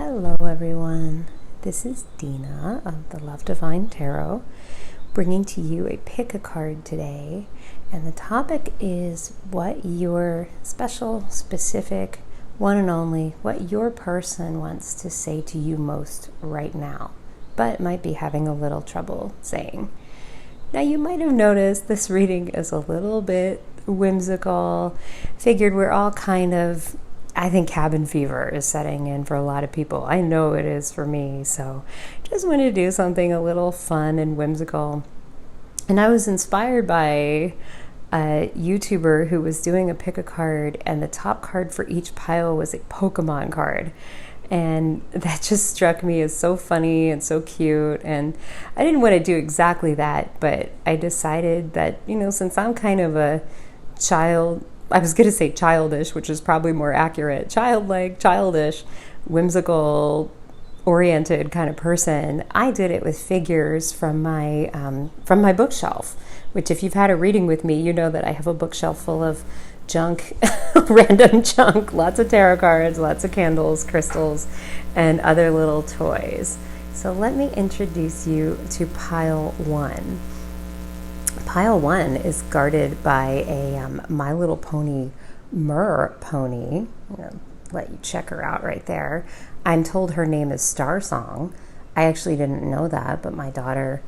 Hello everyone, this is Dina of the Love Divine Tarot, bringing to you a pick a card today, and the topic is what your special, specific, one and only, what your person wants to say to you most right now, but might be having a little trouble saying. Now you might have noticed this reading is a little bit whimsical. Figured we're all kind of, I think cabin fever is setting in for a lot of people. I know it is for me, so just wanted to do something a little fun and whimsical. And I was inspired by a YouTuber who was doing a pick a card, and the top card for each pile was a Pokemon card. And that just struck me as so funny and so cute. And I didn't want to do exactly that, but I decided that, since I'm kind of a child, I was going to say childish, which is probably more accurate, childlike, childish, whimsical, oriented kind of person, I did it with figures from my bookshelf, which if you've had a reading with me, you know that I have a bookshelf full of junk, random junk, lots of tarot cards, lots of candles, crystals, and other little toys. So let me introduce you to pile one. Pile one is guarded by a My Little Pony Mer pony. I'm going to let you check her out right there. I'm told her name is Starsong. I actually didn't know that, but my daughter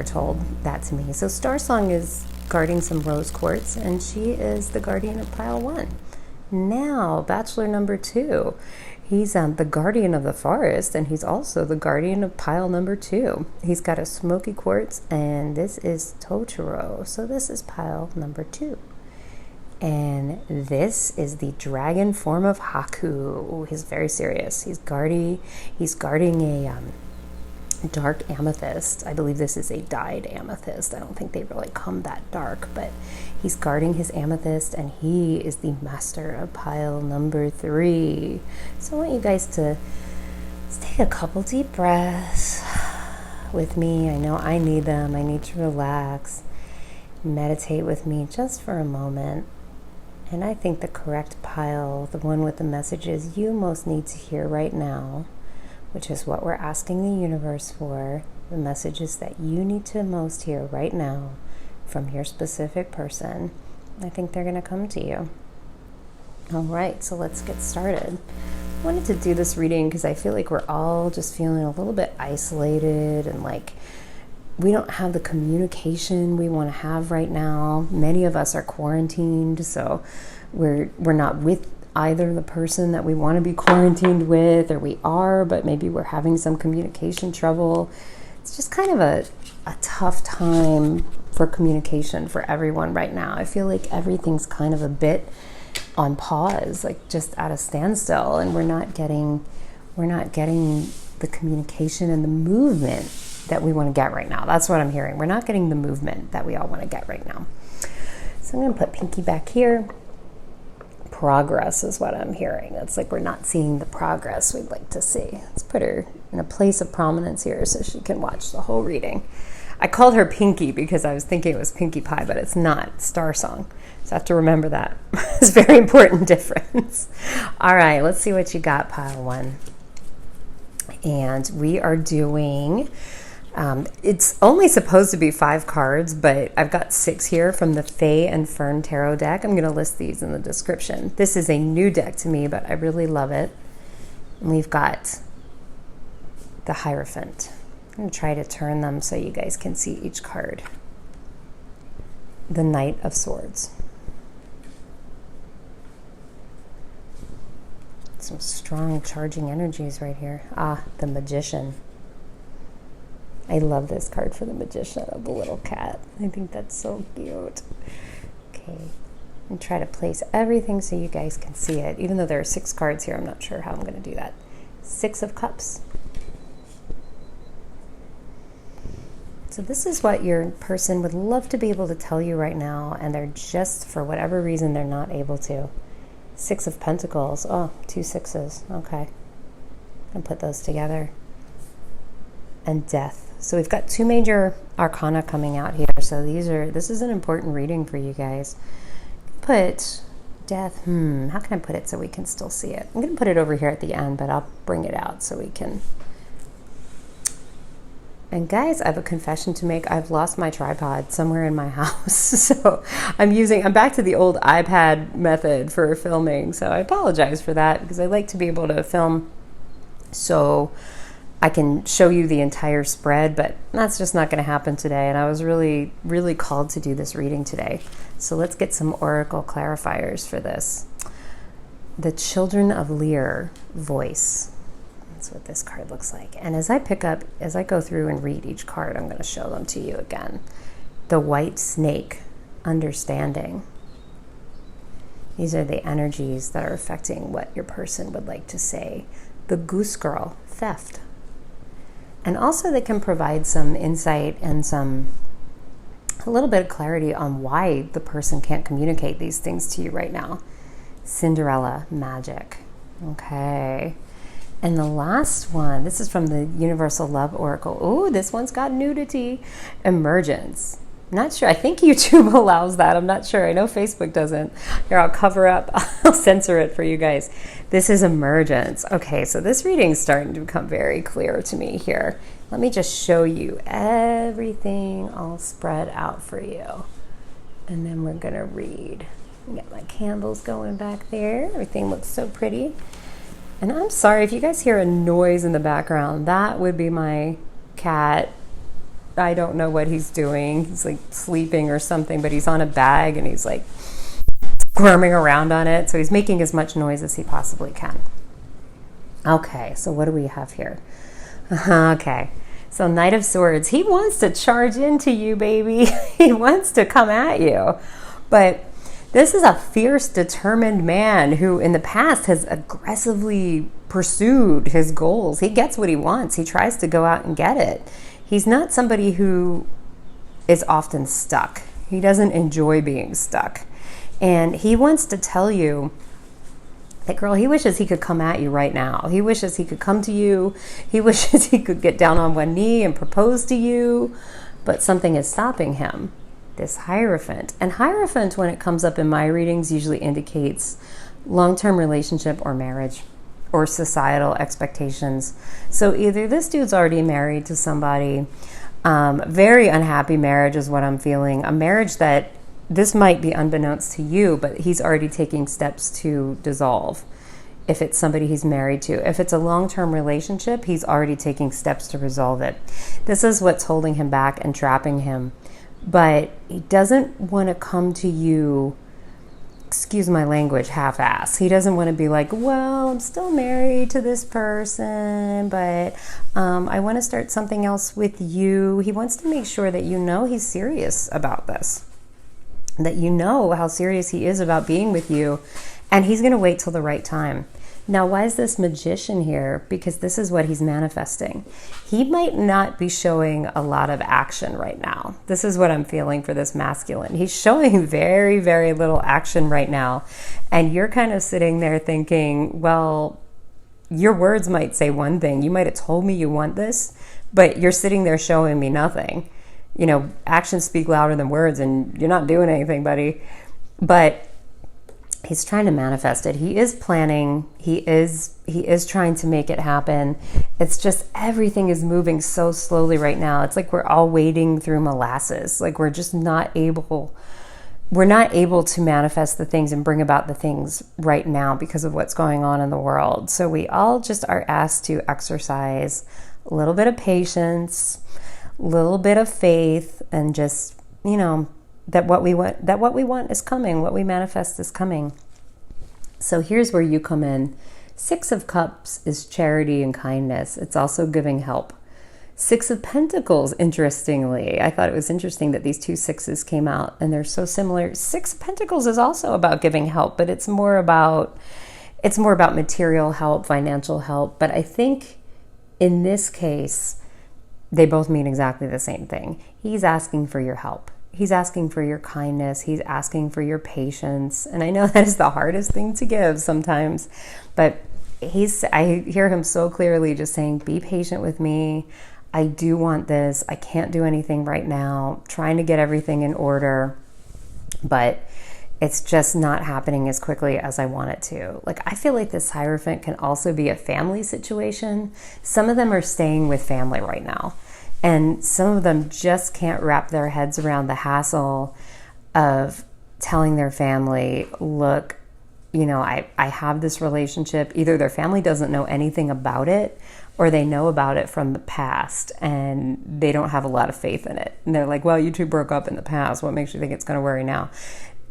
told that to me. So Starsong is guarding some rose quartz, and she is the guardian of pile one. Now, bachelor number two. He's the guardian of the forest, and he's also the guardian of pile number two. He's got a smoky quartz, and this is Totoro. So this is pile number two. And this is the dragon form of Haku. Ooh, he's very serious. He's guarding a dark amethyst. I believe this is a dyed amethyst. I don't think they really come that dark, but he's guarding his amethyst, and he is the master of pile number three. So I want you guys to take a couple deep breaths with me. I know I need them. I need to relax. Meditate with me just for a moment. And I think the correct pile, the one with the messages you most need to hear right now, which is what we're asking the universe for, the messages that you need to most hear right now from your specific person. I think they're going to come to you. All right, so let's get started. I wanted to do this reading because I feel like we're all just feeling a little bit isolated, and like we don't have the communication we want to have right now. Many of us are quarantined, so we're not with either the person that we want to be quarantined with, or we are, but maybe we're having some communication trouble. It's just kind of a tough time for communication for everyone right now. I feel like everything's kind of a bit on pause, like just at a standstill, and we're not getting the communication and the movement that we want to get right now. That's what I'm hearing. We're not getting the movement that we all want to get right now. So I'm going to put Pinky back here. Progress is what I'm hearing. It's like we're not seeing the progress we'd like to see. Let's put her in a place of prominence here so she can watch the whole reading. I called her Pinky because I was thinking it was Pinkie Pie, but it's not. It's Starsong. So I have to remember that. It's a very important difference. All right, let's see what you got, pile one. And we are doing... it's only supposed to be 5 cards, but I've got 6 here from the Fae and Fern Tarot deck. I'm going to list these in the description. This is a new deck to me, but I really love it. And we've got the Hierophant. I'm going to try to turn them so you guys can see each card. The Knight of Swords. Some strong charging energies right here. The Magician. I love this card for the Magician of the little cat. I think that's so cute. Okay, and try to place everything so you guys can see it. Even though there are 6 cards here, I'm not sure how I'm going to do that. 6 of Cups. So this is what your person would love to be able to tell you right now, and they're just, for whatever reason, they're not able to. 6 of Pentacles. Oh, 2 6s. Okay. And put those together. And Death. So we've got 2 major arcana coming out here. So this is an important reading for you guys. Put Death. How can I put it so we can still see it? I'm going to put it over here at the end, but I'll bring it out so we can. And guys, I have a confession to make. I've lost my tripod somewhere in my house. So I'm back to the old iPad method for filming. So I apologize for that, because I like to be able to film so I can show you the entire spread, but that's just not going to happen today. And I was really, really called to do this reading today. So let's get some oracle clarifiers for this. The Children of Lear voice. That's what this card looks like. And as I go through and read each card, I'm going to show them to you again. The White Snake, understanding. These are the energies that are affecting what your person would like to say. The Goose Girl, theft. And also they can provide some insight and a little bit of clarity on why the person can't communicate these things to you right now. Cinderella, magic. Okay. And the last one, this is from the Universal Love Oracle. Oh, this one's got nudity. Emergence. Not sure. I think YouTube allows that. I'm not sure. I know Facebook doesn't. Here, I'll cover up. I'll censor it for you guys. This is emergence. Okay, so this reading's starting to become very clear to me here. Let me just show you everything all spread out for you. And then we're going to read. Get my candles going back there. Everything looks so pretty. And I'm sorry if you guys hear a noise in the background. That would be my cat. I don't know what he's doing. He's like sleeping or something, but he's on a bag and he's like squirming around on it. So he's making as much noise as he possibly can. Okay, so what do we have here? Okay, so Knight of Swords. He wants to charge into you, baby. He wants to come at you. But this is a fierce, determined man who in the past has aggressively pursued his goals. He gets what he wants. He tries to go out and get it. He's not somebody who is often stuck. He doesn't enjoy being stuck. And he wants to tell you that, girl, he wishes he could come at you right now. He wishes he could come to you. He wishes he could get down on one knee and propose to you. But something is stopping him. This Hierophant. And Hierophant, when it comes up in my readings, usually indicates long-term relationship or marriage or societal expectations. So either this dude's already married to somebody, very unhappy marriage is what I'm feeling, a marriage that this might be unbeknownst to you, but he's already taking steps to dissolve. If it's somebody he's married to. If it's a long-term relationship, he's already taking steps to resolve it. This is what's holding him back and trapping him. But he doesn't want to come to you, excuse my language, half-ass. He doesn't want to be like, well, I'm still married to this person, but I want to start something else with you. He wants to make sure that you know he's serious about this, that you know how serious he is about being with you, and he's going to wait till the right time. Now, why is this Magician here? Because this is what he's manifesting. He might not be showing a lot of action right now. This is what I'm feeling for this masculine. He's showing very, very little action right now. And you're kind of sitting there thinking, well, your words might say one thing. You might have told me you want this, but you're sitting there showing me nothing. You know, actions speak louder than words, and you're not doing anything, buddy. But he's trying to manifest it. He is planning. He is trying to make it happen. It's just everything is moving so slowly right now. It's like we're all wading through molasses. Like we're not able to manifest the things and bring about the things right now because of what's going on in the world. So we all just are asked to exercise a little bit of patience, a little bit of faith, and just, you know, that what we want is coming, what we manifest is coming. So here's where you come in. 6 of Cups is charity and kindness. It's also giving help. 6 of Pentacles, interestingly. I thought it was interesting that these two sixes came out and they're so similar. 6 of Pentacles is also about giving help, but it's more about material help, financial help. But I think in this case, they both mean exactly the same thing. He's asking for your help. He's asking for your kindness. He's asking for your patience. And I know that is the hardest thing to give sometimes, but I hear him so clearly just saying, be patient with me. I do want this. I can't do anything right now. Trying to get everything in order. But it's just not happening as quickly as I want it to. Like, I feel like this Hierophant can also be a family situation. Some of them are staying with family right now, and some of them just can't wrap their heads around the hassle of telling their family, look, I have this relationship. Either their family doesn't know anything about it, or they know about it from the past and they don't have a lot of faith in it. And they're like, well, you two broke up in the past. What makes you think it's going to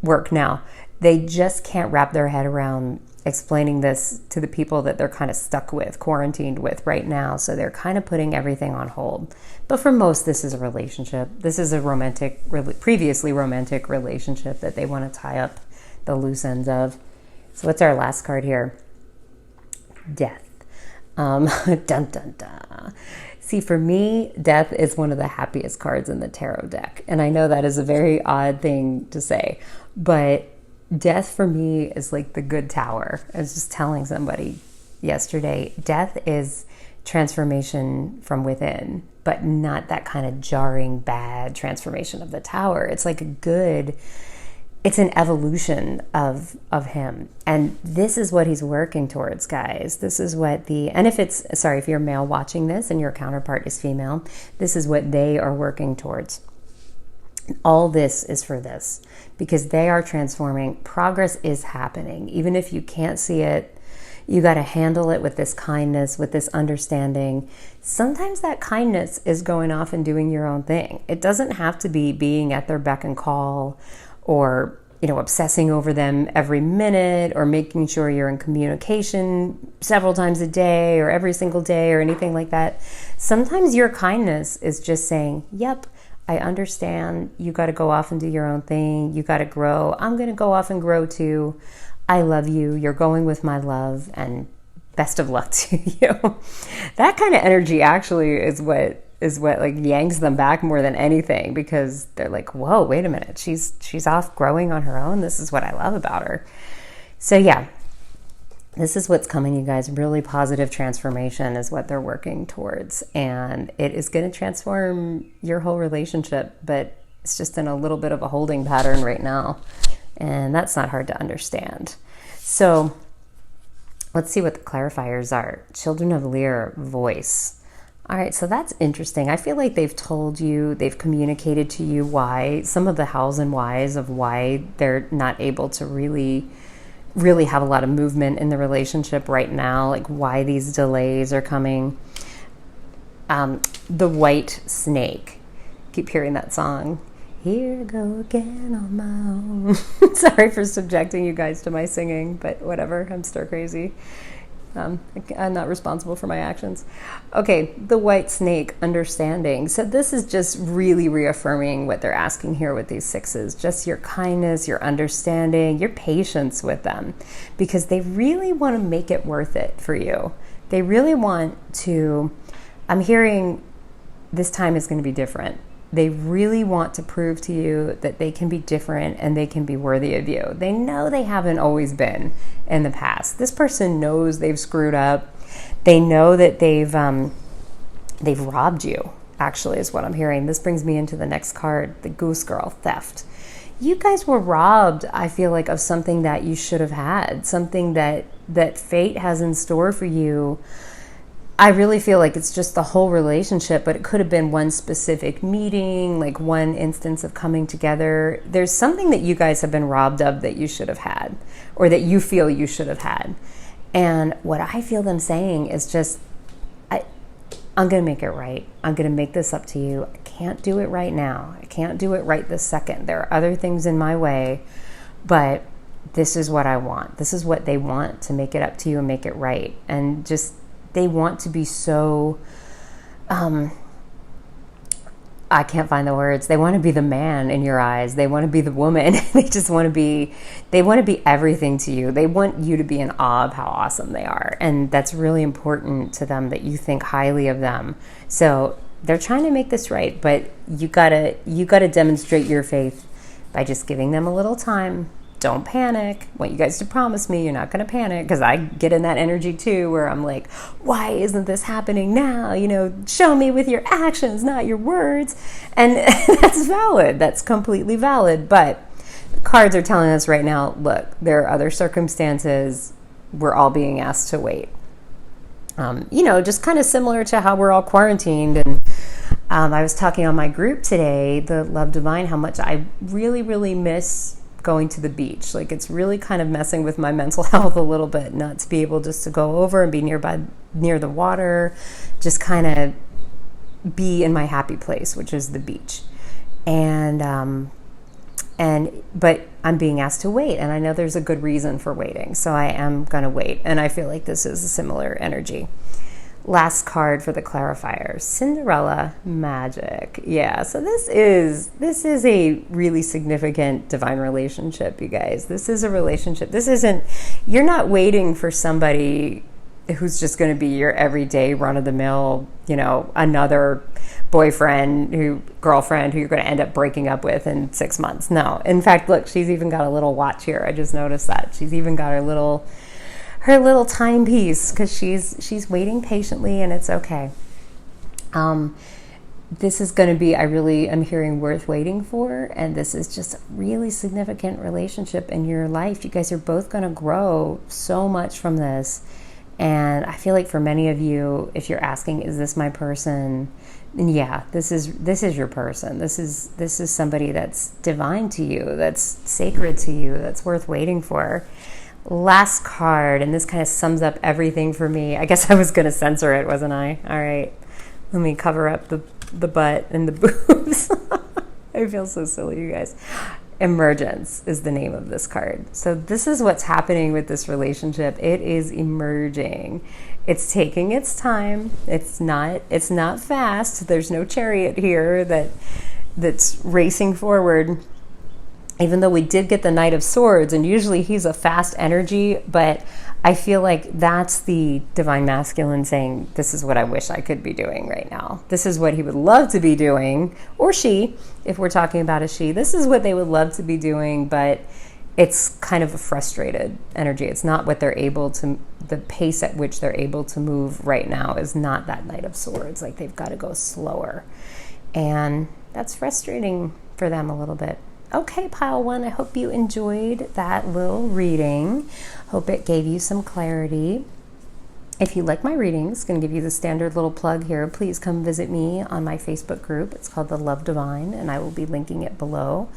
work now? They just can't wrap their head around explaining this to the people that they're kind of stuck with, quarantined with right now. So they're kind of putting everything on hold. But for most, this is a relationship. This is a previously romantic relationship that they want to tie up the loose ends of. So what's our last card here? Death. Dun, dun, dun. See, for me, death is one of the happiest cards in the tarot deck. And I know that is a very odd thing to say, but death for me is like the good tower. I was just telling somebody yesterday, death is transformation from within, but not that kind of jarring, bad transformation of the tower. It's like it's an evolution of him. And this is what he's working towards, guys. This is what if you're male watching this and your counterpart is female, this is what they are working towards. All this is for this, because they are transforming. Progress is happening. Even if you can't see it, you got to handle it with this kindness, with this understanding. Sometimes that kindness is going off and doing your own thing. It doesn't have to be being at their beck and call, or obsessing over them every minute, or making sure you're in communication several times a day or every single day or anything like that. Sometimes your kindness is just saying, yep, I understand. You got to go off and do your own thing. You got to grow. I'm going to go off and grow too. I love you. You're going with my love, and best of luck to you. That kind of energy actually is what like yanks them back more than anything, because they're like, whoa, wait a minute. She's off growing on her own. This is what I love about her. So yeah, this is what's coming, you guys. Really positive transformation is what they're working towards. And it is going to transform your whole relationship, but it's just in a little bit of a holding pattern right now. And that's not hard to understand. So let's see what the clarifiers are. Children of Lear, voice. All right, so that's interesting. I feel like they've communicated to you why, some of the hows and whys of why they're not able to really have a lot of movement in the relationship right now, like why these delays are coming. The White Snake. Keep hearing that song. Here I go again on my own. Sorry for subjecting you guys to my singing, but whatever, I'm stir crazy. I'm not responsible for my actions. Okay, the White Snake, understanding. So this is just really reaffirming what they're asking here with these sixes. Just your kindness, your understanding, your patience with them. Because they really want to make it worth it for you. They really want to, I'm hearing this time is going to be different. They really want to prove to you that they can be different and they can be worthy of you. They know they haven't always been in the past. This person knows they've screwed up. They know that they've robbed you, actually, is what I'm hearing. This brings me into the next card, the Goose Girl, theft. You guys were robbed, I feel like, of something that you should have had, something that fate has in store for you. I really feel like it's just the whole relationship, but it could have been one specific meeting, like one instance of coming together. There's something that you guys have been robbed of that you should have had, or that you feel you should have had. And what I feel them saying is just, I'm going to make it right. I'm going to make this up to you. I can't do it right now. I can't do it right this second. There are other things in my way, but this is what I want. This is what they want, to make it up to you and make it right. And just, they want to be so, I can't find the words. They want to be the man in your eyes. They want to be the woman. They want to be everything to you. They want you to be in awe of how awesome they are. And that's really important to them, that you think highly of them. So they're trying to make this right, but you gotta demonstrate your faith by just giving them a little time. Don't panic. I want you guys to promise me you're not going to panic, because I get in that energy too, where I'm like, why isn't this happening now? Show me with your actions, not your words. And that's valid. That's completely valid. But The cards are telling us right now, look, there are other circumstances. We're all being asked to wait. Just kind of similar to how we're all quarantined. And I was talking on my group today, the Love Divine, how much I really, really miss going to the beach. Like, it's really kind of messing with my mental health a little bit, not to be able just to go over and be near the water, just kind of be in my happy place, which is the beach. But I'm being asked to wait, and I know there's a good reason for waiting, so I am going to wait, and I feel like this is a similar energy. Last card for the clarifier, Cinderella Magic. Yeah, so this is a really significant divine relationship, you guys. This is a relationship. You're not waiting for somebody who's just going to be your everyday run-of-the-mill, another girlfriend who you're going to end up breaking up with in 6 months. No. In fact, look, she's even got a little watch here. I just noticed that. She's even got her little timepiece, because she's waiting patiently, and it's okay. This is going to be, I'm hearing, worth waiting for, and this is just a really significant relationship in your life. You guys are both going to grow so much from this. And I feel like for many of you, if you're asking, is this my person? Yeah, this is your person. This is somebody that's divine to you, that's sacred to you, that's worth waiting for. Last card, and this kind of sums up everything for me. I guess I was going to censor it, wasn't I? All right, let me cover up the butt and the boobs. I feel so silly, you guys. Emergence is the name of this card. So this is what's happening with this relationship. It is emerging. It's taking its time. It's not fast. There's no chariot here that's racing forward. Even though we did get the Knight of Swords, and usually he's a fast energy, but I feel like that's the divine masculine saying, this is what I wish I could be doing right now. This is what he would love to be doing, or she, if we're talking about a she. This is what they would love to be doing, but it's kind of a frustrated energy. It's not what they're able to, the pace at which they're able to move right now is not that Knight of Swords. Like, they've got to go slower. And that's frustrating for them a little bit. Okay, Pile 1, I hope you enjoyed that little reading. Hope it gave you some clarity. If you like my readings, going to give you the standard little plug here. Please come visit me on my Facebook group. It's called The Love Divine, and I will be linking it below.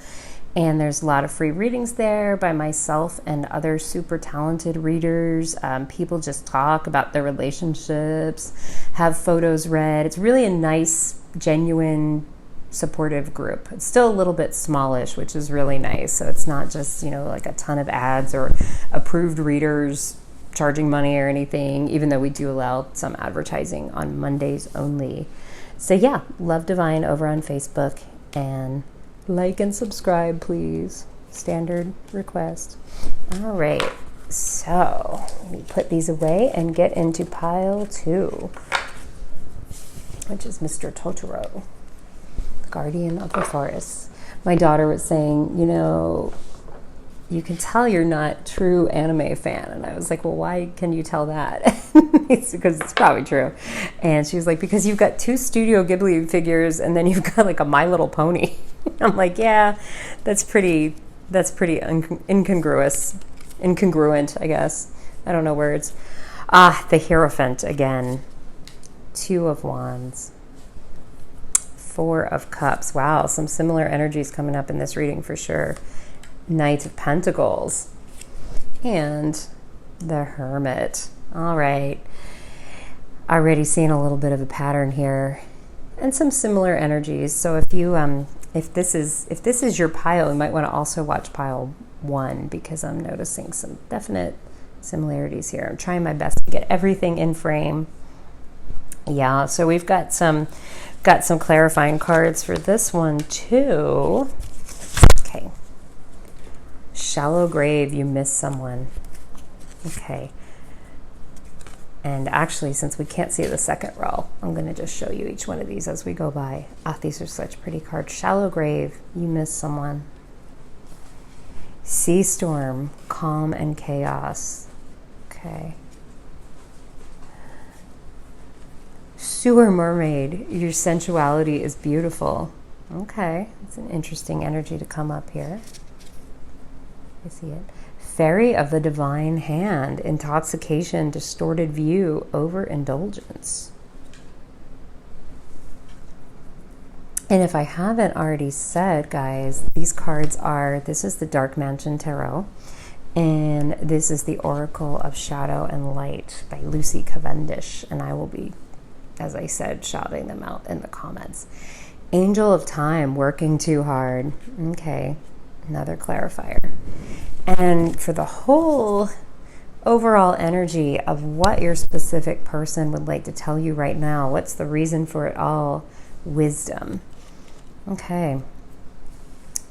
And there's a lot of free readings there by myself and other super talented readers. People just talk about their relationships, have photos read. It's really a nice, genuine, supportive group. It's still a little bit smallish, which is really nice. So it's not just, like a ton of ads or approved readers charging money or anything, even though we do allow some advertising on Mondays only. So yeah, Love Divine over on Facebook, and like and subscribe, please. Standard request. All right, so let me put these away and get into Pile 2, which is Mr. Totoro, Guardian of the Forest. My daughter was saying, you can tell you're not true anime fan. And I was like, well, why can you tell that? It's because it's probably true. And she was like, because you've got 2 Studio Ghibli figures, and then you've got like a My Little Pony. I'm like, yeah, that's pretty incongruent, I guess. I don't know words. The Hierophant again. 2 of Wands. 4 of Cups. Wow, some similar energies coming up in this reading for sure. Knight of Pentacles. And the Hermit. All right. Already seeing a little bit of a pattern here. And some similar energies. So if you if this is your pile, you might want to also watch Pile 1, because I'm noticing some definite similarities here. I'm trying my best to get everything in frame. Yeah, so we've got some clarifying cards for this one too. Okay. Shallow grave, you miss someone. Okay. And actually, since we can't see the second row, I'm going to just show you each one of these as we go by. These are such pretty cards. Shallow grave, you miss someone. Sea storm, calm and chaos. Okay. Sewer mermaid, your sensuality is beautiful. Okay, it's an interesting energy to come up here. I see it. Fairy of the divine hand, intoxication, distorted view, overindulgence. And if I haven't already said, guys, these cards are, this is the Dark Mansion Tarot, and this is the Oracle of Shadow and Light by Lucy Cavendish, and I will be, as I said, shouting them out in the comments. Angel of Time, working too hard. Okay, another clarifier. And for the whole overall energy of what your specific person would like to tell you right now, what's the reason for it all? Wisdom. Okay.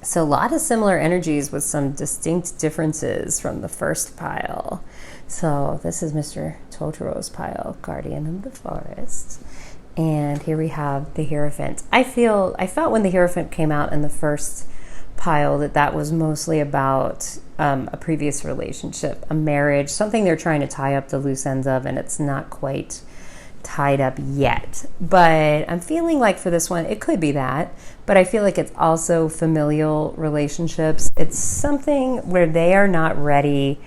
So a lot of similar energies with some distinct differences from the first pile. So this is Mr. Totoro's pile, Guardian of the Forest. And here we have the Hierophant. I felt when the Hierophant came out in the first pile that was mostly about a previous relationship, a marriage, something they're trying to tie up the loose ends of, and it's not quite tied up yet. But I'm feeling like for this one, it could be that, but I feel like it's also familial relationships. It's something where they are not ready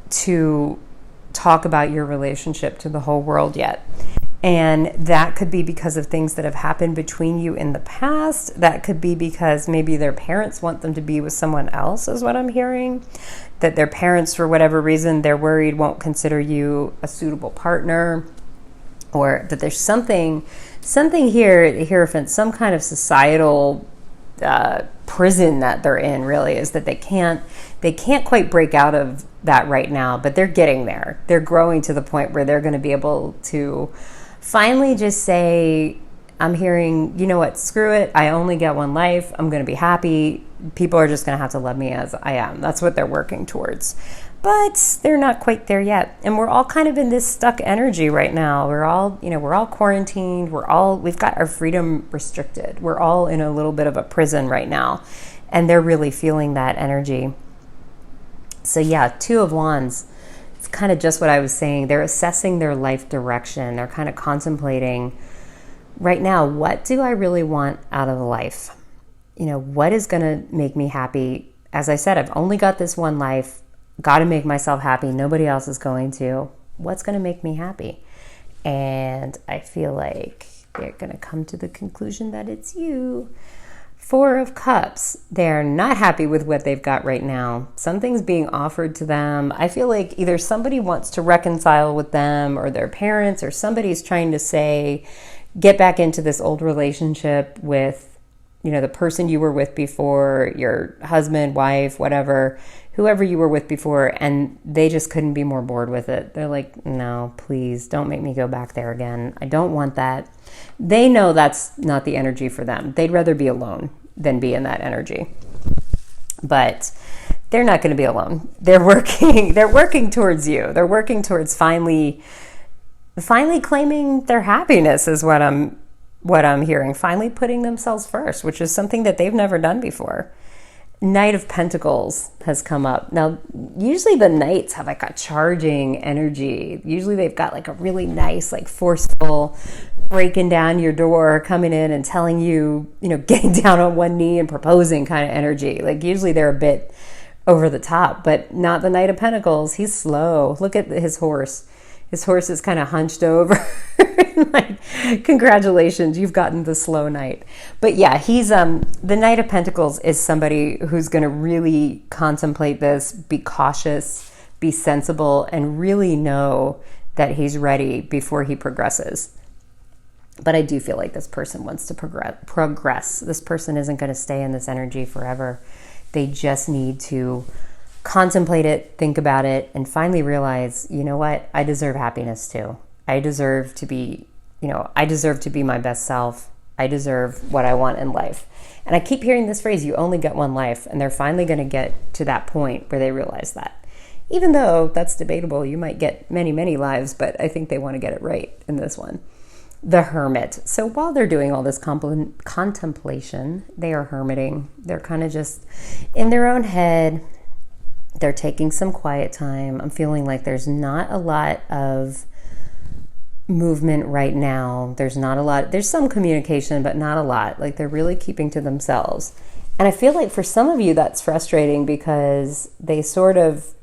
to talk about your relationship to the whole world yet. And that could be because of things that have happened between you in the past. That could be because maybe their parents want them to be with someone else, is what I'm hearing. That their parents, for whatever reason, they're worried won't consider you a suitable partner. Or that there's something here at the Hierophant, some kind of societal prison that they're in, really, is that they can't quite break out of that right now, but they're getting there. They're growing to the point where they're going to be able to finally just say, I'm hearing, you know what, screw it. I only get one life. I'm going to be happy. People are just going to have to love me as I am. That's what they're working towards. But they're not quite there yet. And we're all kind of in this stuck energy right now. We're all quarantined. We've got our freedom restricted. We're all in a little bit of a prison right now. And they're really feeling that energy. So yeah, Two of Wands. It's kind of just what I was saying. They're assessing their life direction. They're kind of contemplating right now, what do I really want out of life? What is going to make me happy? As I said, I've only got this one life. Got to make myself happy. Nobody else is going to. What's going to make me happy? And I feel like they're going to come to the conclusion that it's you. Four of Cups. They're not happy with what they've got right now. Something's being offered to them. I feel like either somebody wants to reconcile with them or their parents, or somebody's trying to say, get back into this old relationship with, the person you were with before, your husband, wife, whatever, whoever you were with before, and they just couldn't be more bored with it. They're like, no, please don't make me go back there again. I don't want that. They know that's not the energy for them. They'd rather be alone than be in that energy. But they're not going to be alone. They're working towards you. They're working towards finally claiming their happiness is what I'm hearing. Finally putting themselves first, which is something that they've never done before. Knight of Pentacles has come up. Now, usually the Knights have like a charging energy. Usually they've got like a really nice, like forceful, breaking down your door, coming in and telling you, getting down on one knee and proposing kind of energy. Like usually they're a bit over the top, but not the Knight of Pentacles. He's slow. Look at his horse. His horse is kind of hunched over. Like, congratulations, you've gotten the slow knight. But yeah, he's the Knight of Pentacles is somebody who's going to really contemplate this, be cautious, be sensible, and really know that he's ready before he progresses. But I do feel like this person wants to progress. This person isn't going to stay in this energy forever. They just need to contemplate it, think about it, and finally realize, you know what? I deserve happiness too. I deserve to be my best self. I deserve what I want in life. And I keep hearing this phrase, you only get one life. And they're finally going to get to that point where they realize that. Even though that's debatable, you might get many, many lives, but I think they want to get it right in this one. The Hermit. So while they're doing all this contemplation, they are hermiting. They're kind of just in their own head. They're taking some quiet time. I'm feeling like there's not a lot of movement right now. There's some communication, but not a lot. Like they're really keeping to themselves. And I feel like for some of you that's frustrating because they sort of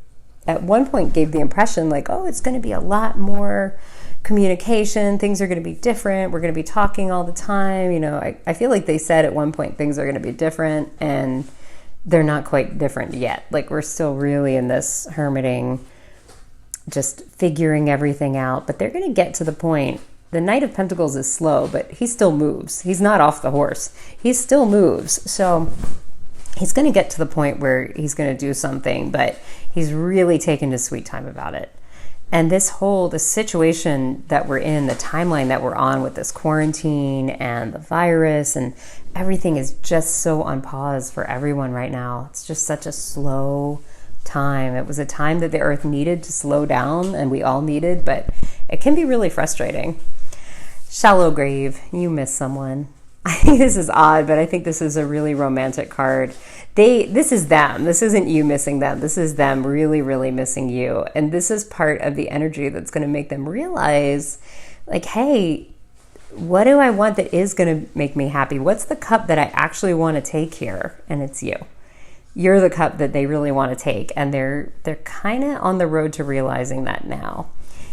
at one point gave the impression like, oh, it's going to be a lot more communication, things are going to be different, we're going to be talking all the time. I feel like they said at one point things are going to be different, and they're not quite different yet. Like, we're still really in this hermiting, just figuring everything out, but they're going to get to the point. The Knight of Pentacles is slow, but he still moves. He's not off the horse. He still moves. So he's going to get to the point where he's going to do something, but he's really taking his sweet time about it. And the situation that we're in, the timeline that we're on with this quarantine and the virus and everything is just so on pause for everyone right now. It's just such a slow time. It was a time that the earth needed to slow down, and we all needed, but it can be really frustrating. Shallow grave, you miss someone. I think this is odd, but I think this is a really romantic card. This is them. This isn't you missing them. This is them really, really missing you. And this is part of the energy that's going to make them realize, like, hey, what do I want that is going to make me happy? What's the cup that I actually want to take here? And it's you. You're the cup that they really want to take. And they're kind of on the road to realizing that now.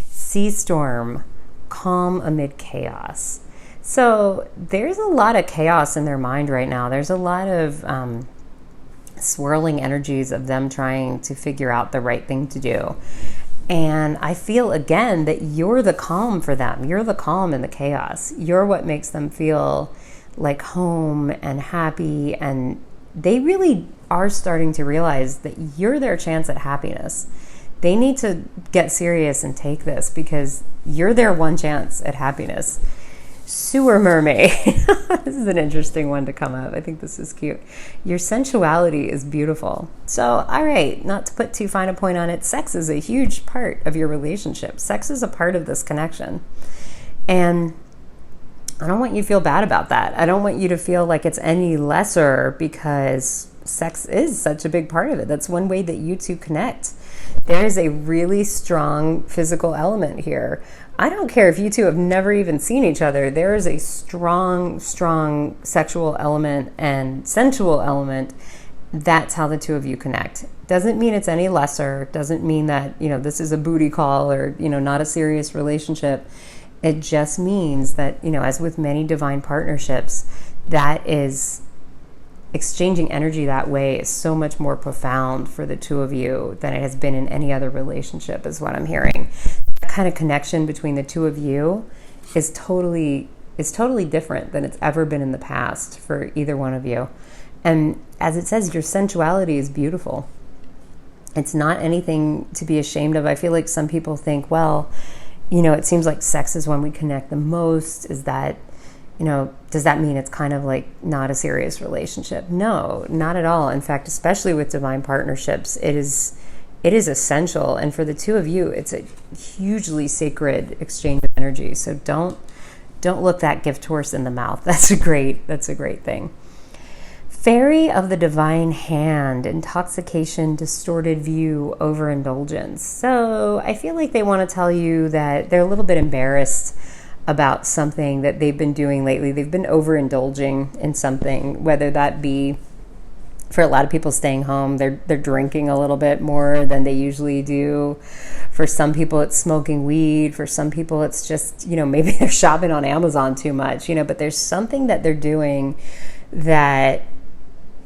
Sea storm, calm amid chaos. So there's a lot of chaos in their mind right now. There's a lot of swirling energies of them trying to figure out the right thing to do. And I feel, again, that you're the calm for them. You're the calm in the chaos. You're what makes them feel like home and happy. And they really are starting to realize that you're their chance at happiness. They need to get serious and take this, because you're their one chance at happiness. Sewer mermaid. This is an interesting one to come up. I think this is cute. Your sensuality is beautiful. So, all right, not to put too fine a point on it, sex is a huge part of your relationship. Sex is a part of this connection. And I don't want you to feel bad about that. I don't want you to feel like it's any lesser, because sex is such a big part of it. That's one way that you two connect. There is a really strong physical element here. I don't care if you two have never even seen each other. There is a strong, strong sexual element and sensual element. That's how the two of you connect. Doesn't mean it's any lesser. Doesn't mean that, this is a booty call or, not a serious relationship. It just means that, as with many divine partnerships, that is exchanging energy that way is so much more profound for the two of you than it has been in any other relationship, is what I'm hearing. That kind of connection between the two of you is totally different than it's ever been in the past for either one of you. And as it says, your sensuality is beautiful. It's not anything to be ashamed of. I feel like some people think, well, it seems like sex is when we connect the most. Is that, does that mean it's kind of like not a serious relationship? No, not at all. In fact, especially with divine partnerships, it is essential. And for the two of you, it's a hugely sacred exchange of energy. So don't look that gift horse in the mouth. That's a great thing. Fairy of the divine hand, intoxication, distorted view, overindulgence. So I feel like they want to tell you that they're a little bit embarrassed about something that they've been doing lately. They've been overindulging in something, whether that be, for a lot of people, staying home, they're drinking a little bit more than they usually do. For some people, it's smoking weed. For some people, it's just, maybe they're shopping on Amazon too much, but there's something that they're doing that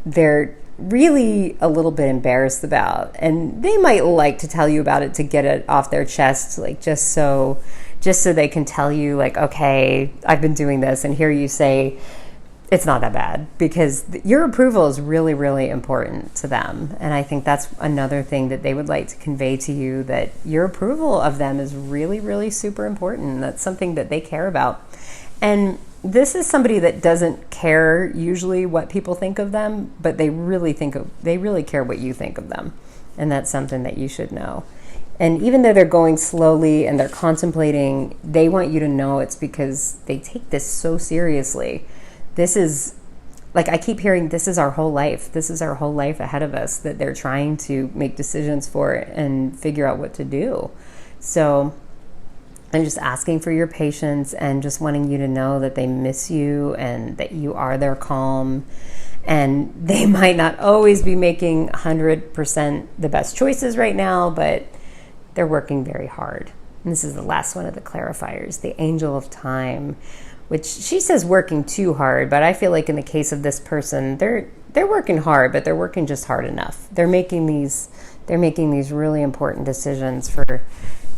they're really a little bit embarrassed about. And they might like to tell you about it to get it off their chest, like just so they can tell you, like, okay, I've been doing this, and here you say, it's not that bad, because your approval is really, really important to them. And I think that's another thing that they would like to convey to you, that your approval of them is really, really super important. That's something that they care about. And this is somebody that doesn't care usually what people think of them, but they really care what you think of them. And that's something that you should know. And even though they're going slowly and they're contemplating, they want you to know it's because they take this so seriously. This is, like, I keep hearing, this is our whole life. This is our whole life ahead of us that they're trying to make decisions for and figure out what to do. So I'm just asking for your patience and just wanting you to know that they miss you and that you are their calm. And they might not always be making 100% the best choices right now, but they're working very hard. And this is the last one of the clarifiers, the angel of time, which she says working too hard, but I feel like in the case of this person, they're working hard, but they're working just hard enough. They're making these really important decisions for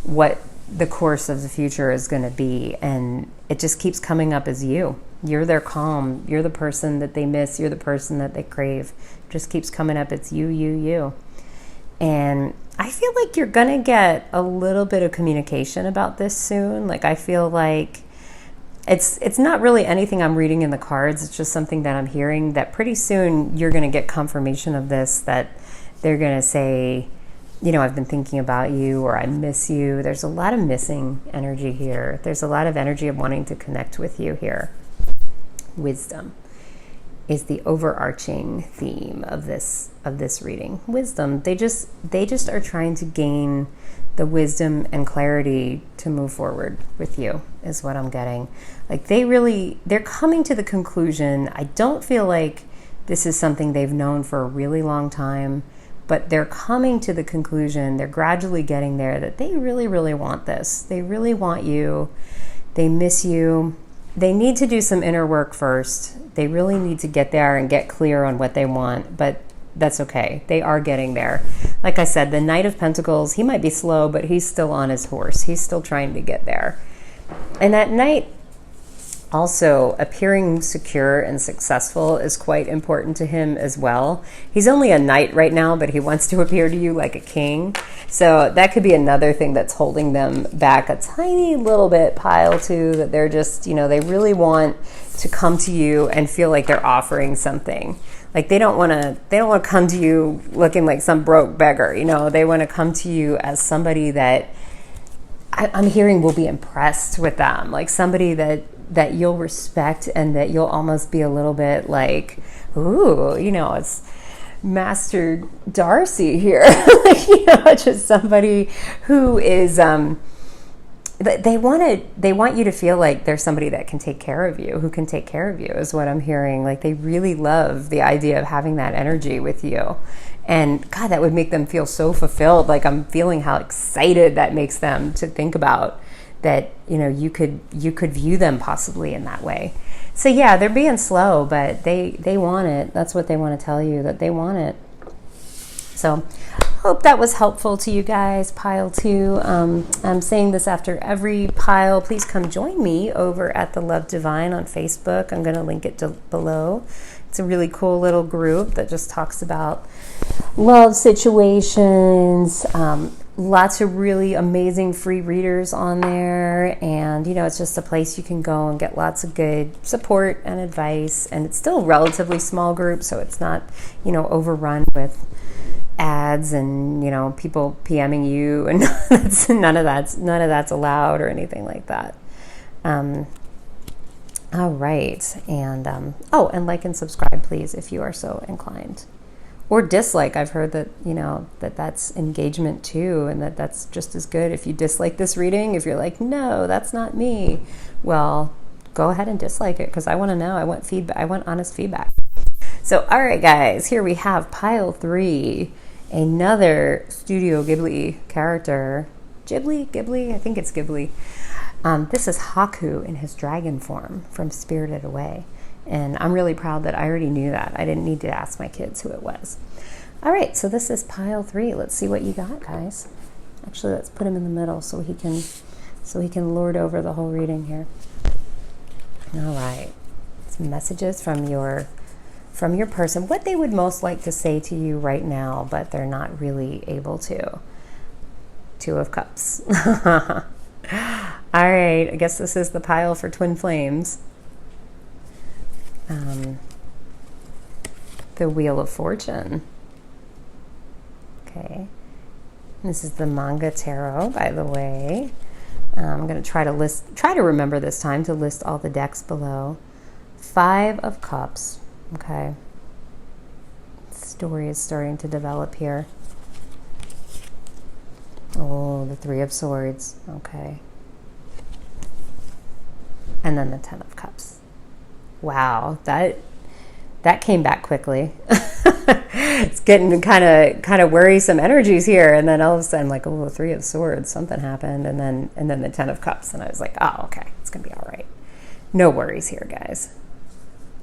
what the course of the future is going to be, and it just keeps coming up as you. You're their calm. You're the person that they miss. You're the person that they crave. It just keeps coming up. It's you. And I feel like you're going to get a little bit of communication about this soon. Like, I feel like it's not really anything I'm reading in the cards. It's just something that I'm hearing, that pretty soon you're going to get confirmation of this, that they're going to say, I've been thinking about you, or I miss you. There's a lot of missing energy here. There's a lot of energy of wanting to connect with you here. Wisdom is the overarching theme of this reading. Wisdom. They just are trying to gain the wisdom and clarity to move forward with you, is what I'm getting. Like, they're coming to the conclusion. I don't feel like this is something they've known for a really long time, but they're coming to the conclusion, they're gradually getting there, that they really, really want this. They really want you. They miss you. They need to do some inner work first. They really need to get there and get clear on what they want, but that's okay. They are getting there. Like I said, the Knight of Pentacles, he might be slow, but he's still on his horse. He's still trying to get there. And that Knight also appearing secure and successful is quite important to him as well. He's only a knight right now, but he wants to appear to you like a king. So that could be another thing that's holding them back a tiny little bit, pile two, that they're just, they really want to come to you and feel like they're offering something. Like, they don't want to come to you looking like some broke beggar. They want to come to you as somebody that I'm hearing will be impressed with them, like somebody that you'll respect, and that you'll almost be a little bit like, ooh, it's Master Darcy here. Just somebody who is, they want you to feel like there's somebody that can take care of you, who can take care of you, is what I'm hearing. Like, they really love the idea of having that energy with you. And God, that would make them feel so fulfilled. Like, I'm feeling how excited that makes them to think about that, you could view them possibly in that way. So yeah, they're being slow, but they want it. That's what they want to tell you, that they want it. So hope that was helpful to you guys. Pile two. I'm saying this after every pile. Please come join me over at the Love Divine on Facebook. I'm going to link it below. It's a really cool little group that just talks about love situations. Lots of really amazing free readers on there, and it's just a place you can go and get lots of good support and advice. And it's still a relatively small group, so it's not overrun with ads and people PMing you, and none of that's allowed or anything like that. All right, and and like and subscribe, please, if you are so inclined. Or dislike. I've heard that, that's engagement too, and that's just as good. If you dislike this reading, if you're like, no, that's not me, well, go ahead and dislike it, because I want to know. I want feedback. I want honest feedback. So, all right, guys, here we have pile three, another Studio Ghibli character. Ghibli? I think it's Ghibli. This is Haku in his dragon form from Spirited Away. And I'm really proud that I already knew that. I didn't need to ask my kids who it was. All right, so this is pile three. Let's see what you got, guys. Actually, let's put him in the middle so he can lord over the whole reading here. All right, some messages from your person. What they would most like to say to you right now, but they're not really able to. Two of Cups. All right, I guess this is the pile for twin flames. The Wheel of Fortune. Okay. This is the manga tarot, by the way. I'm going to try to remember this time to list all the decks below. 5 of Cups. Okay. Story is starting to develop here. Oh, the 3 of Swords. Okay. And then the 10 of Cups. Wow, that that came back quickly. It's getting kind of worrisome energies here, and then all of a sudden, like, oh, 3 of Swords, something happened, and then the 10 of Cups, and I was like, oh, okay, it's gonna be all right. No worries here, guys.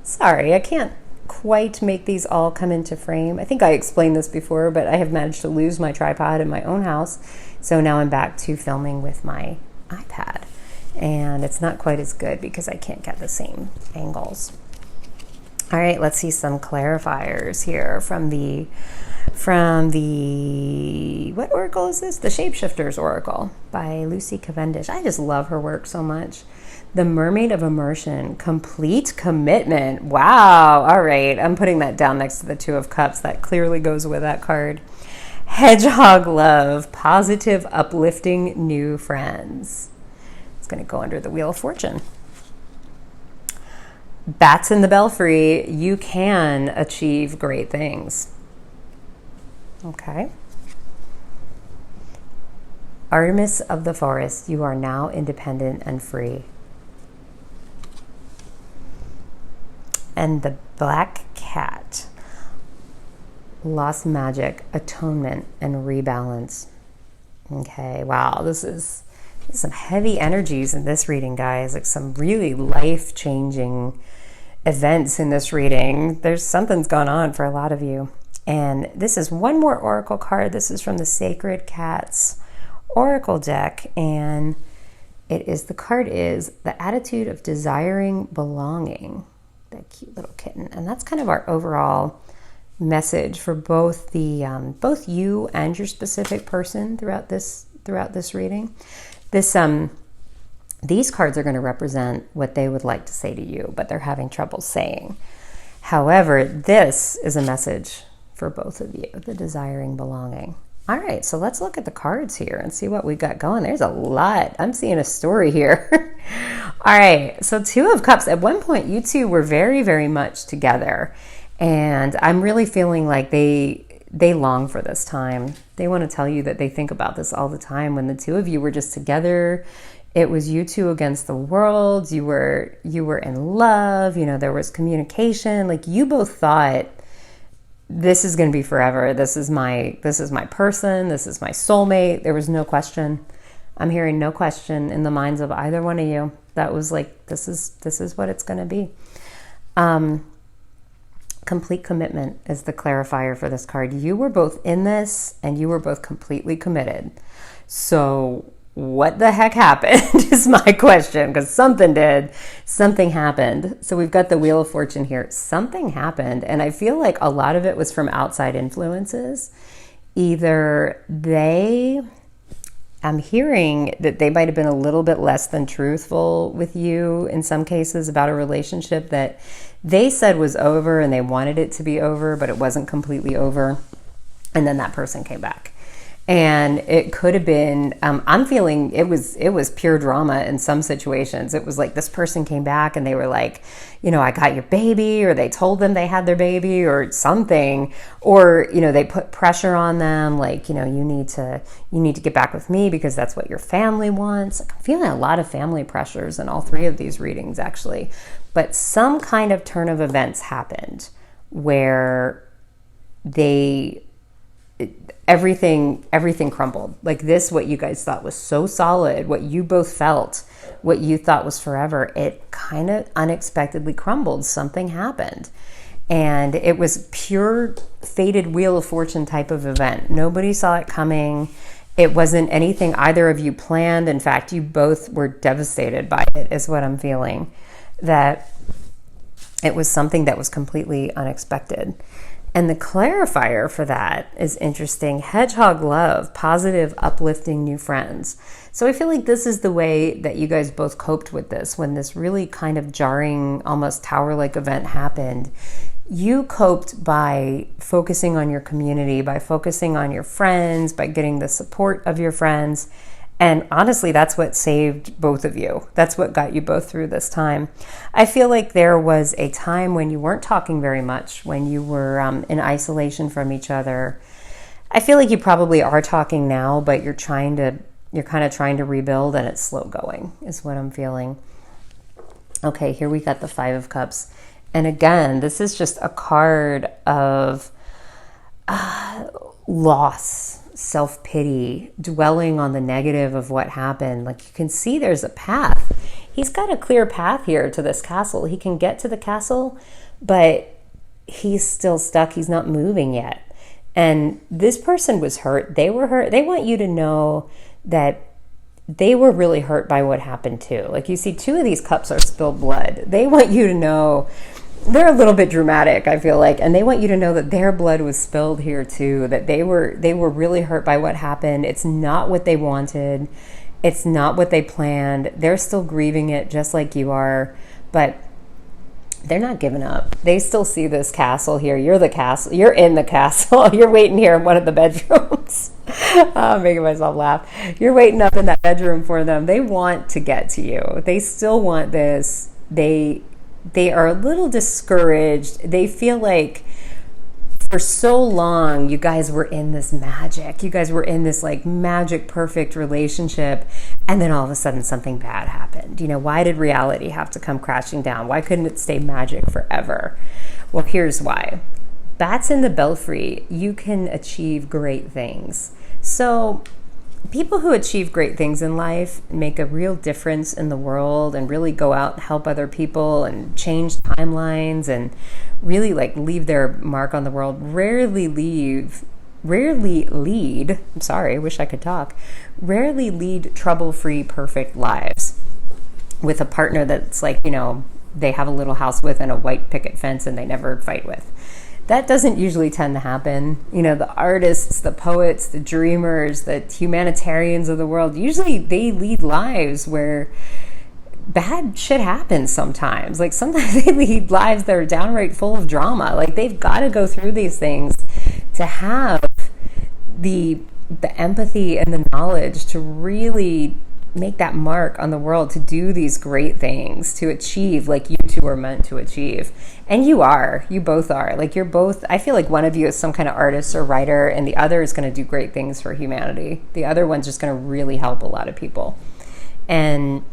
Sorry, I can't quite make these all come into frame. I think I explained this before, but I have managed to lose my tripod in my own house, so now I'm back to filming with my iPad, and it's not quite as good because I can't get the same angles. All right, let's see some clarifiers here from the what oracle is this? The Shapeshifters Oracle by Lucy Cavendish. I just love her work so much. The Mermaid of Immersion, complete commitment. Wow. All right, I'm putting that down next to the 2 of Cups. That clearly goes with that card. Hedgehog Love, positive, uplifting new friends. It's going to go under the Wheel of Fortune. Bats in the Belfry, you can achieve great things. Okay. Artemis of the Forest, you are now independent and free. And the Black Cat, lost magic, atonement, and rebalance. Okay, wow, this is some heavy energies in this reading, guys. Like some really life-changing events in this reading. Something's gone on for a lot of you. And this is one more oracle card. This is from the Sacred Cats Oracle deck, and the card is the attitude of desiring belonging. That cute little kitten, and that's kind of our overall message for both you and your specific person throughout this reading. These cards are going to represent what they would like to say to you, but they're having trouble saying. However, this is a message for both of you, the desiring belonging. All right, so let's look at the cards here and see what we got going. There's a lot. I'm seeing a story here. All right, so 2 of Cups. At one point, you two were very, very much together, and I'm really feeling like they long for this time. They want to tell you that they think about this all the time. When the 2 of you were just together, it was you two against the world. You were in love. You know, there was communication. Like, you both thought, this is going to be forever. This is my person. This is my soulmate. There was no question. I'm hearing no question in the minds of either one of you. That was like, this is what it's going to be. Complete commitment is the clarifier for this card. You were both in this, and you were both completely committed. So what the heck happened is my question, because something happened. So we've got the Wheel of Fortune here. Something happened, and I feel like a lot of it was from outside influences. Either I'm hearing that they might have been a little bit less than truthful with you in some cases about a relationship that they said was over, and they wanted it to be over, but it wasn't completely over. And then that person came back. And it could have been, I'm feeling it was pure drama in some situations. It was like this person came back and they were like, you know, I got your baby, or they told them they had their baby or something, or, you know, they put pressure on them, like, you know, you need to get back with me because that's what your family wants. I'm feeling a lot of family pressures in all 3 of these readings, actually. But some kind of turn of events happened where everything crumbled. Like this, what you guys thought was so solid, what you both felt, what you thought was forever, it kind of unexpectedly crumbled. Something happened. And it was pure fated Wheel of Fortune type of event. Nobody saw it coming. It wasn't anything either of you planned. In fact, you both were devastated by it, is what I'm feeling. That it was something that was completely unexpected. And the clarifier for that is interesting. Hedgehog Love, positive, uplifting new friends. So I feel like this is the way that you guys both coped with this. When this really kind of jarring, almost tower-like event happened, you coped by focusing on your community, by focusing on your friends, by getting the support of your friends. And honestly, that's what saved both of you. That's what got you both through this time. I feel like there was a time when you weren't talking very much, when you were in isolation from each other. I feel like you probably are talking now, but you're kind of trying to rebuild, and it's slow going, is what I'm feeling. Okay, here we got the 5 of Cups. And again, this is just a card of loss, self-pity, dwelling on the negative of what happened. Like, you can see there's a path. He's got a clear path here to this castle. He can get to the castle, but he's still stuck. He's not moving yet. And this person was hurt. They were hurt. They want you to know that they were really hurt by what happened too. Like, you see 2 of these cups are spilled blood. They want you to know, they're a little bit dramatic, I feel like, and they want you to know that their blood was spilled here too, that they were really hurt by what happened. It's not what they wanted. It's not what they planned. They're still grieving it just like you are, but they're not giving up. They still see this castle here. You're the castle. You're in the castle. You're waiting here in one of the bedrooms. I'm making myself laugh. You're waiting up in that bedroom for them. They want to get to you. They still want this. They are a little discouraged. They feel like for so long you guys were in this magic. You guys were in this like magic perfect relationship, and then all of a sudden something bad happened. You know, why did reality have to come crashing down? Why couldn't it stay magic forever? Well, here's why. Bats in the belfry, you can achieve great things. So people who achieve great things in life, make a real difference in the world, and really go out and help other people and change timelines and really like leave their mark on the world, rarely lead trouble-free, perfect lives with a partner that's like, you know, they have a little house with and a white picket fence and they never fight with. That doesn't usually tend to happen. You know, the artists, the poets, the dreamers, the humanitarians of the world, usually they lead lives where bad shit happens sometimes. Like, sometimes they lead lives that are downright full of drama. Like, they've got to go through these things to have the empathy and the knowledge to really make that mark on the world, to do these great things, to achieve like you two are meant to achieve. And you both are. Like, you're both, I feel like one of you is some kind of artist or writer, and the other is going to do great things for humanity. The other one's just going to really help a lot of people. And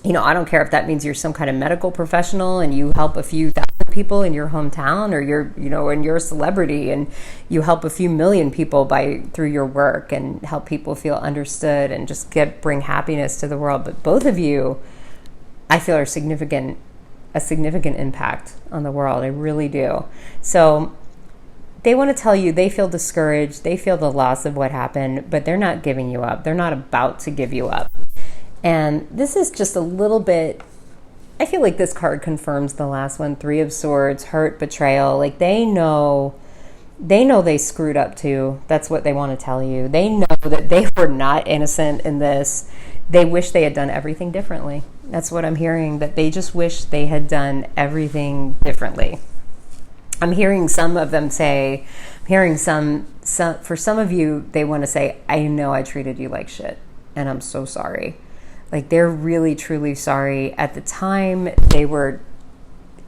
you know, I don't care if that means you're some kind of medical professional and you help a few thousand people in your hometown, or you're, you know, and you're a celebrity and you help a few million people through your work and help people feel understood and just bring happiness to the world. But both of you, I feel, are a significant impact on the world. I really do. So they want to tell you they feel discouraged. They feel the loss of what happened, but they're not giving you up. They're not about to give you up. And this is just a little bit, I feel like this card confirms the last one, 3 of Swords, hurt, betrayal. Like, they know they screwed up too. That's what they want to tell you. They know that they were not innocent in this. They wish they had done everything differently. That's what I'm hearing, that they just wish they had done everything differently. I'm hearing some of them say, for some of you, they want to say, I know I treated you like shit, and I'm so sorry. Like, they're really, truly sorry. At the time,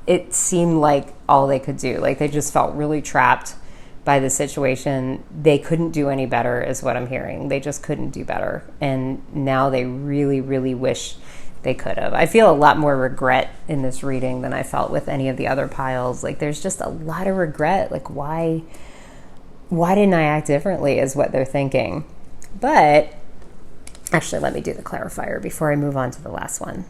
it seemed like all they could do. Like, they just felt really trapped by the situation. They couldn't do any better, is what I'm hearing. They just couldn't do better. And now they really, really wish they could have. I feel a lot more regret in this reading than I felt with any of the other piles. Like, there's just a lot of regret. Like, why didn't I act differently, is what they're thinking. But actually, let me do the clarifier before I move on to the last one.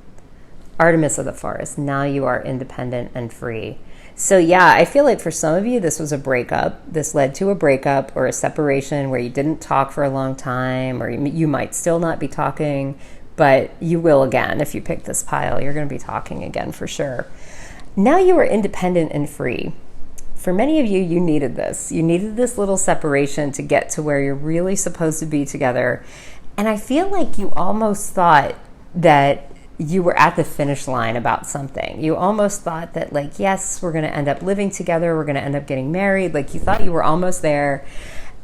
Artemis of the Forest, now you are independent and free. So yeah, I feel like for some of you, this was a breakup. This led to a breakup or a separation where you didn't talk for a long time, or you might still not be talking, but you will again. If you pick this pile, you're going to be talking again for sure. Now you are independent and free. For many of you, you needed this. You needed this little separation to get to where you're really supposed to be together. And I feel like you almost thought that you were at the finish line about something. You almost thought that, like, yes, we're going to end up living together. We're going to end up getting married. Like, you thought you were almost there.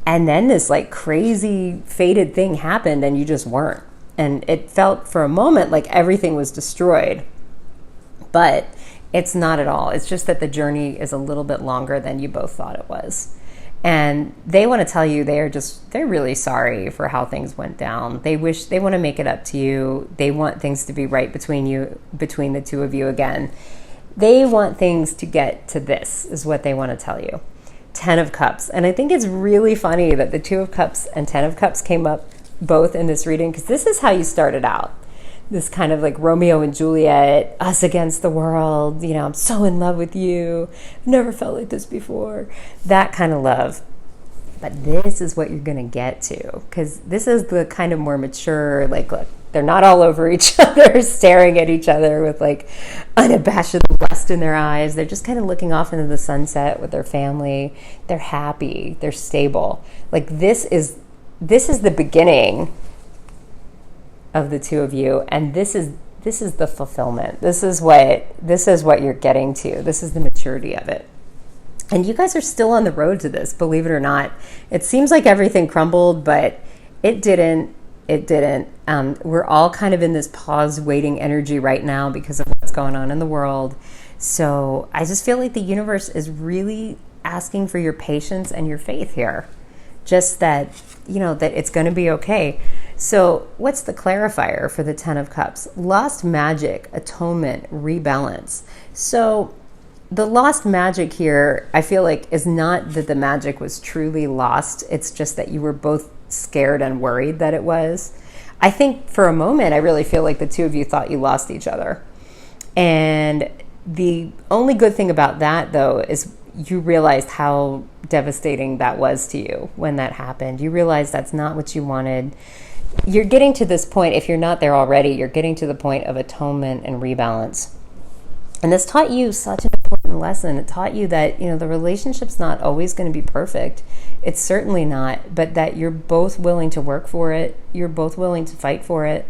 And then this, like, crazy fated thing happened and you just weren't. And it felt for a moment like everything was destroyed. But it's not at all. It's just that the journey is a little bit longer than you both thought it was. And they want to tell you they're really sorry for how things went down. They want to make it up to you. They want things to be right between the two of you again. They want things to get to this, is what they want to tell you. 10 of Cups. And I think it's really funny that the 2 of Cups and 10 of Cups came up both in this reading, because this is how you started out. This kind of like Romeo and Juliet, us against the world, you know, I'm so in love with you. I've never felt like this before. That kind of love. But this is what you're going to get to, because this is the kind of more mature, like, look, they're not all over each other, staring at each other with like unabashed lust in their eyes. They're just kind of looking off into the sunset with their family. They're happy. They're stable. Like this is the beginning of the 2 of you, and this is the fulfillment. This is what you're getting to. This is the maturity of it. And you guys are still on the road to this, believe it or not. It seems like everything crumbled, but it didn't. We're all kind of in this pause waiting energy right now because of what's going on in the world. So I just feel like the universe is really asking for your patience and your faith here. Just that, you know, that it's going to be okay. So what's the clarifier for the 10 of Cups? Lost magic, atonement, rebalance. So the lost magic here, I feel like, is not that the magic was truly lost. It's just that you were both scared and worried that it was. I think for a moment, I really feel like the 2 of you thought you lost each other. And the only good thing about that, though, is you realized how devastating that was to you when that happened. You realized that's not what you wanted. You're getting to this point, if you're not there already, you're getting to the point of atonement and rebalance. And this taught you such an important lesson. It taught you that, you know, the relationship's not always going to be perfect. It's certainly not, but that you're both willing to work for it. You're both willing to fight for it,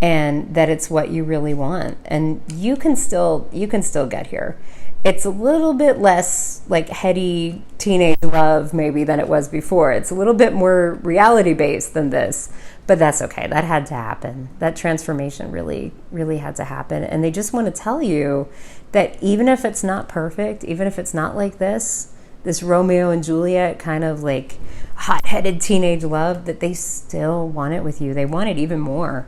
and that it's what you really want. And you can still get here. It's a little bit less like heady teenage love maybe than it was before. It's a little bit more reality based than this, but that's okay. That had to happen. That transformation really, really had to happen. And they just want to tell you that even if it's not perfect, even if it's not like this Romeo and Juliet kind of like hot-headed teenage love, that they still want it with you. They want it even more.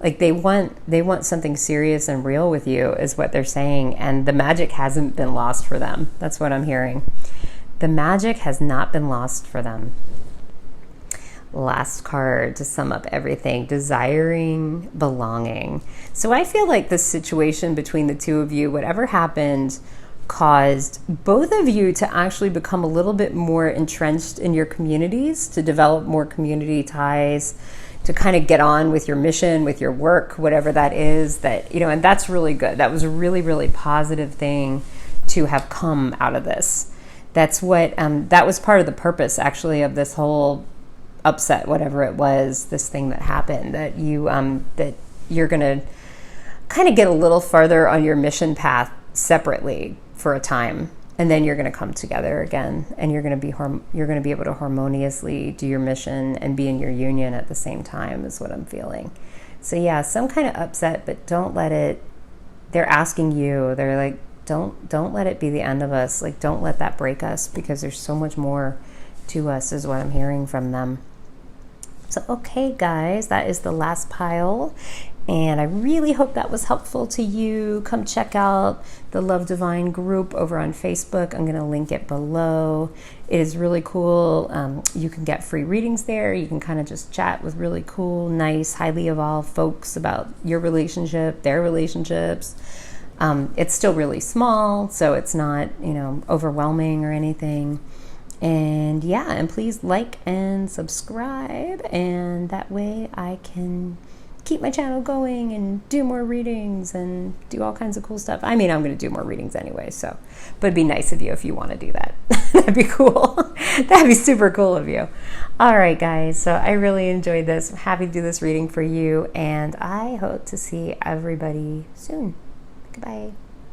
Like they want something serious and real with you, is what they're saying. And the magic hasn't been lost for them. That's what I'm hearing. The magic has not been lost for them. Last card to sum up everything: desiring belonging. So I feel like the situation between the 2 of you, whatever happened, caused both of you to actually become a little bit more entrenched in your communities, to develop more community ties, to kind of get on with your mission, with your work, whatever that is, that, you know, and that's really good. That was a really, really positive thing to have come out of this. That's what, that was part of the purpose actually of this whole upset, whatever it was, this thing that happened, that you're going to kind of get a little farther on your mission path separately for a time. And then you're going to come together again, and you're going to be able to harmoniously do your mission and be in your union at the same time, is what I'm feeling. So yeah, some kind of upset, but don't let it. They're asking you. They're like, don't let it be the end of us. Like, don't let that break us, because there's so much more to us, is what I'm hearing from them. So okay, guys, that is the last pile. And I really hope that was helpful to you. Come check out the Love Divine group over on Facebook. I'm going to link it below. It is really cool. You can get free readings there. You can kind of just chat with really cool, nice, highly evolved folks about your relationship, their relationships. It's still really small, so it's not, you know, overwhelming or anything. And yeah, and please like and subscribe, and that way I can keep my channel going and do more readings and do all kinds of cool stuff. I mean, I'm going to do more readings anyway, so, but it'd be nice of you if you want to do that. That'd be cool. That'd be super cool of you. All right, guys, so I really enjoyed this. I'm happy to do this reading for you, and I hope to see everybody soon. Goodbye.